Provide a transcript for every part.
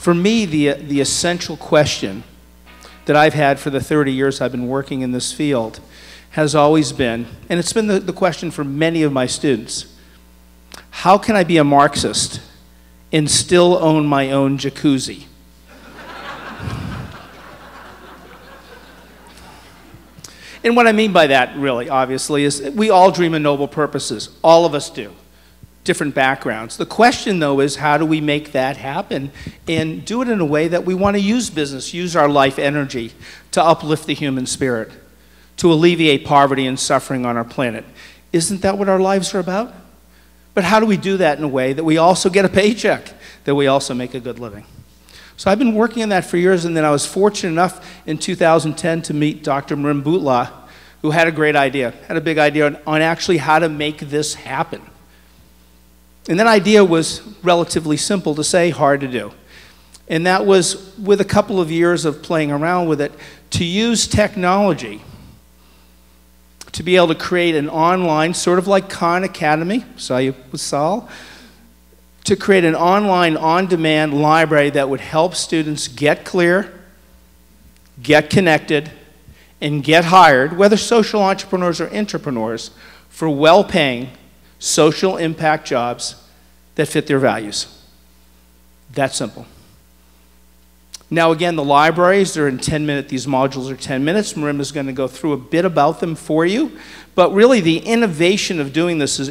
For me, the essential question that I've had for the 30 years I've been working in this field has always been, and it's been the question for many of my students, how can I be a Marxist and still own my own jacuzzi? And what I mean by that, really, obviously, is we all dream of noble purposes. All of us do. Different backgrounds. The question, though, is how do we make that happen and do it in a way that we want to use business, use our life energy to uplift the human spirit, to alleviate poverty and suffering on our planet. Isn't that what our lives are about? But how do we do that in a way that we also get a paycheck, that we also make a good living? So I've been working on that for years, and then I was fortunate enough in 2010 to meet Dr. Mrim Boutla, who had a great idea, had a big idea on actually how to make this happen. And that idea was relatively simple to say, hard to do. And that was, with a couple of years of playing around with it, to use technology to be able to create an online, sort of like Khan Academy, saw you with Saul, to create an online, on-demand library that would help students get clear, get connected, and get hired, whether social entrepreneurs or intrapreneurs, for well-paying social impact jobs that fit their values. That simple. Now again, the libraries, they're in 10-minute, these modules are 10 minutes. Mrim is going to go through a bit about them for you. But really the innovation of doing this is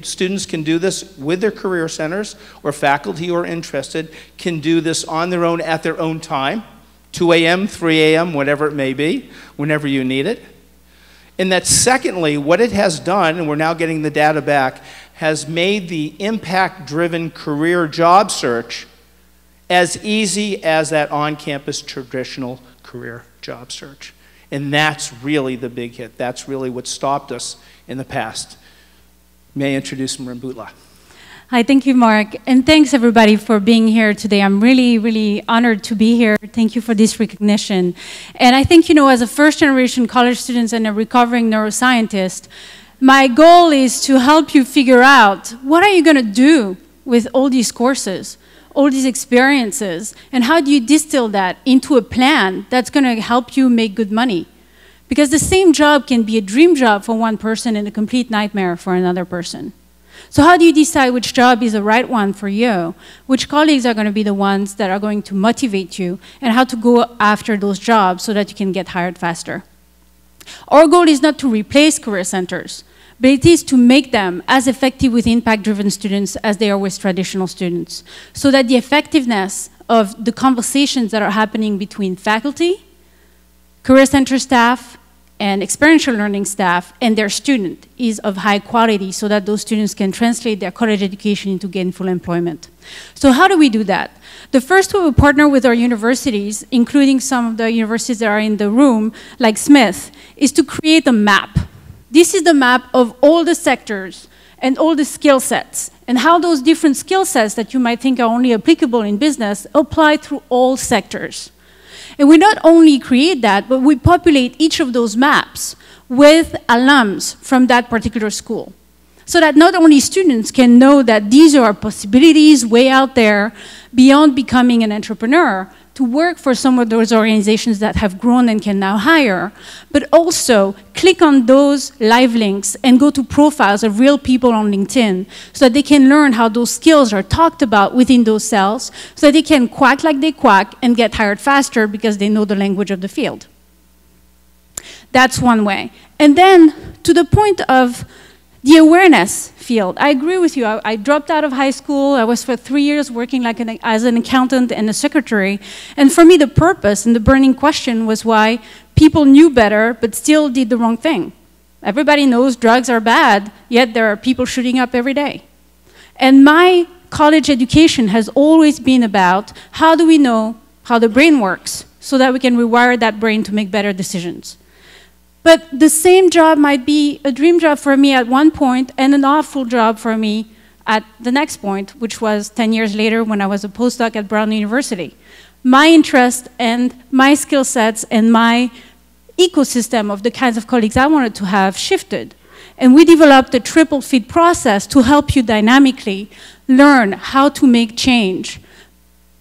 students can do this with their career centers, or faculty who are interested can do this on their own at their own time, 2 a.m., 3 a.m., whatever it may be, whenever you need it. And that secondly, what it has done, and we're now getting the data back, has made the impact-driven career job search as easy as that on-campus traditional career job search. And that's really the big hit. That's really what stopped us in the past. May I introduce Mrim Boutla. Hi, thank you, Mark. And thanks, everybody, for being here today. I'm really, really honored to be here. Thank you for this recognition. And I think, you know, as a first-generation college student and a recovering neuroscientist, my goal is to help you figure out what are you going to do with all these courses, all these experiences, and how do you distill that into a plan that's going to help you make good money? Because the same job can be a dream job for one person and a complete nightmare for another person. So how do you decide which job is the right one for you? Which colleagues are going to be the ones that are going to motivate you, and how to go after those jobs so that you can get hired faster? Our goal is not to replace career centers, but it is to make them as effective with impact-driven students as they are with traditional students, so that the effectiveness of the conversations that are happening between faculty, career center staff, and experiential learning staff and their student is of high quality, so that those students can translate their college education into gainful employment. So how do we do that? The first way we partner with our universities, including some of the universities that are in the room, like Smith, is to create a map. This is the map of all the sectors and all the skill sets, and how those different skill sets that you might think are only applicable in business apply through all sectors. And we not only create that, but we populate each of those maps with alums from that particular school, so that not only students can know that these are possibilities way out there beyond becoming an entrepreneur, to work for some of those organizations that have grown and can now hire, but also click on those live links and go to profiles of real people on LinkedIn so that they can learn how those skills are talked about within those cells, so that they can quack like they quack and get hired faster because they know the language of the field. That's one way. And then to the point of the awareness field. I agree with you. I dropped out of high school. I was for 3 years working like as an accountant and a secretary. And for me, the purpose and the burning question was why people knew better but still did the wrong thing. Everybody knows drugs are bad, yet there are people shooting up every day. And my college education has always been about how do we know how the brain works so that we can rewire that brain to make better decisions. But the same job might be a dream job for me at one point and an awful job for me at the next point, which was 10 years later when I was a postdoc at Brown University. My interest and my skill sets and my ecosystem of the kinds of colleagues I wanted to have shifted. And we developed a triple feed process to help you dynamically learn how to make change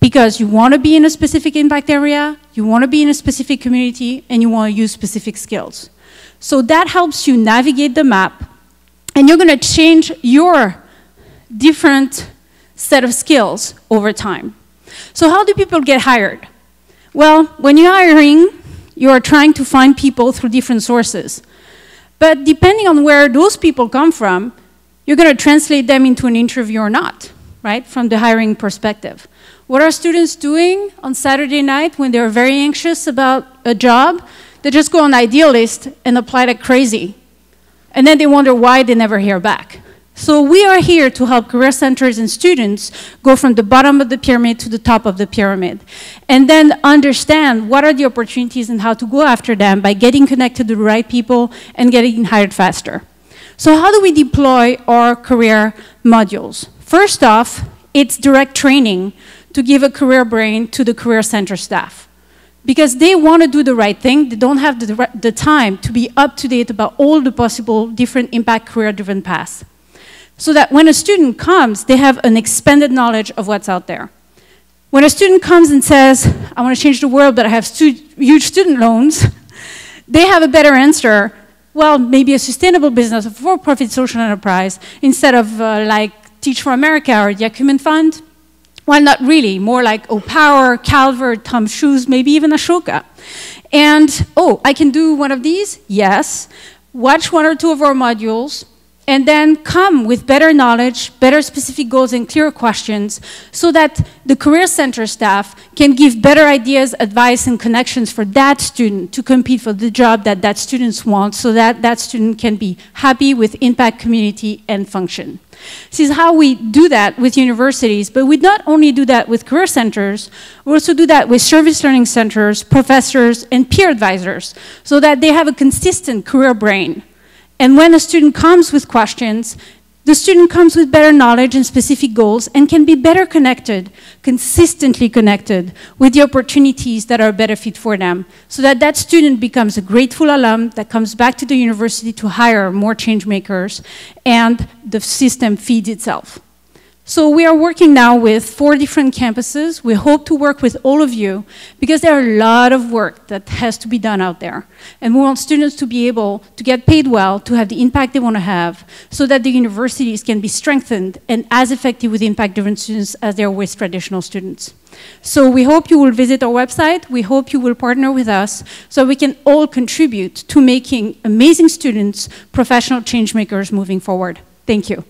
because you want to be in a specific impact area, you want to be in a specific community, and you want to use specific skills. So that helps you navigate the map, and you're going to change your different set of skills over time. So how do people get hired? Well, when you're hiring, you are trying to find people through different sources. But depending on where those people come from, you're going to translate them into an interview or not, right, from the hiring perspective. What are students doing on Saturday night when they're very anxious about a job? They just go on Idealist and apply like crazy. And then they wonder why they never hear back. So we are here to help career centers and students go from the bottom of the pyramid to the top of the pyramid. And then understand what are the opportunities and how to go after them by getting connected to the right people and getting hired faster. So how do we deploy our career modules? First off, it's direct training to give a career brain to the career center staff. Because they want to do the right thing, they don't have the time to be up to date about all the possible different impact career-driven paths. So that when a student comes, they have an expanded knowledge of what's out there. When a student comes and says, I want to change the world, but I have huge student loans, they have a better answer. Well, maybe a sustainable business, a for-profit social enterprise, instead of like Teach for America or the Acumen Fund. Well, not really, more like Power, Calvert, Tom Shoes, maybe even Ashoka. And, oh, I can do one of these? Yes. Watch one or two of our modules, and then come with better knowledge, better specific goals, and clear questions, so that the Career Center staff can give better ideas, advice, and connections for that student to compete for the job that that student wants, so that that student can be happy with impact, community, and function. This is how we do that with universities, but we not only do that with career centers, we also do that with service learning centers, professors, and peer advisors, so that they have a consistent career brain. And when a student comes with questions, the student comes with better knowledge and specific goals and can be better connected, consistently connected with the opportunities that are a better fit for them, so that that student becomes a grateful alum that comes back to the university to hire more change makers, and the system feeds itself. So we are working now with 4 different campuses. We hope to work with all of you because there are a lot of work that has to be done out there. And we want students to be able to get paid well, to have the impact they want to have, so that the universities can be strengthened and as effective with impact-driven students as they are with traditional students. So we hope you will visit our website. We hope you will partner with us so we can all contribute to making amazing students professional change makers moving forward. Thank you.